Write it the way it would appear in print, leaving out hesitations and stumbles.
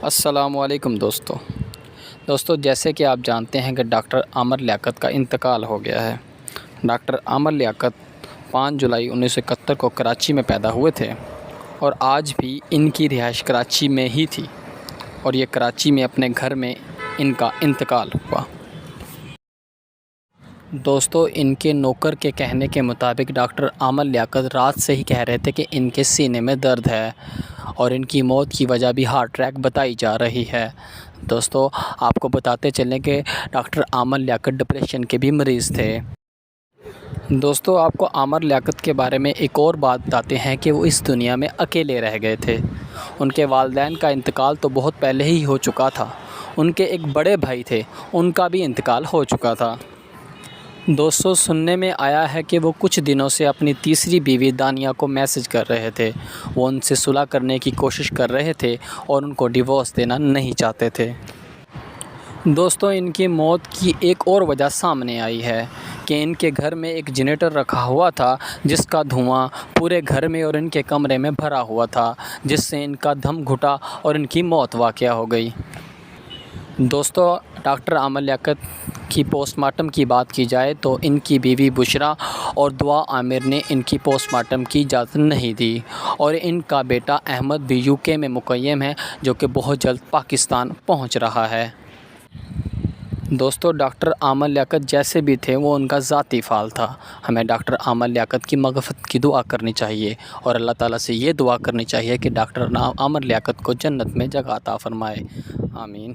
السلام علیکم دوستو جیسے کہ آپ جانتے ہیں کہ ڈاکٹر عامر لیاقت کا انتقال ہو گیا ہے۔ ڈاکٹر عامر لیاقت 5 جولائی 1971 کو کراچی میں پیدا ہوئے تھے اور آج بھی ان کی رہائش کراچی میں ہی تھی اور یہ کراچی میں اپنے گھر میں ان کا انتقال ہوا۔ دوستو ان کے نوکر کے کہنے کے مطابق ڈاکٹر عامر لیاقت رات سے ہی کہہ رہے تھے کہ ان کے سینے میں درد ہے اور ان کی موت کی وجہ بھی ہارٹ اٹیک بتائی جا رہی ہے۔ دوستو آپ کو بتاتے چلیں کہ ڈاکٹر عامر لیاقت ڈپریشن کے بھی مریض تھے۔ دوستو آپ کو عامر لیاقت کے بارے میں ایک اور بات بتاتے ہیں کہ وہ اس دنیا میں اکیلے رہ گئے تھے۔ ان کے والدین کا انتقال تو بہت پہلے ہی ہو چکا تھا۔ ان کے ایک بڑے بھائی تھے، ان کا بھی انتقال ہو چکا تھا۔ دوستو سننے میں آیا ہے کہ وہ کچھ دنوں سے اپنی تیسری بیوی دانیہ کو میسج کر رہے تھے۔ وہ ان سے صلح کرنے کی کوشش کر رہے تھے اور ان کو ڈیورس دینا نہیں چاہتے تھے۔ دوستو ان کی موت کی ایک اور وجہ سامنے آئی ہے کہ ان کے گھر میں ایک جنریٹر رکھا ہوا تھا جس کا دھواں پورے گھر میں اور ان کے کمرے میں بھرا ہوا تھا، جس سے ان کا دم گھٹا اور ان کی موت واقع ہو گئی۔ دوستو ڈاکٹر عامر لیاقت کی پوسٹ مارٹم کی بات کی جائے تو ان کی بیوی بشریٰ اور دعا عامر نے ان کی پوسٹ مارٹم کی اجازت نہیں دی اور ان کا بیٹا احمد بھی UK میں مقیم ہے، جو کہ بہت جلد پاکستان پہنچ رہا ہے۔ دوستو ڈاکٹر عامر لیاقت جیسے بھی تھے وہ ان کا ذاتی فعال تھا۔ ہمیں ڈاکٹر عامر لیاقت کی مغفرت کی دعا کرنی چاہیے اور اللہ تعالیٰ سے یہ دعا کرنی چاہیے کہ ڈاکٹر عامر لیاقت کو جنت میں جگہ عطا فرمائے۔ آمین۔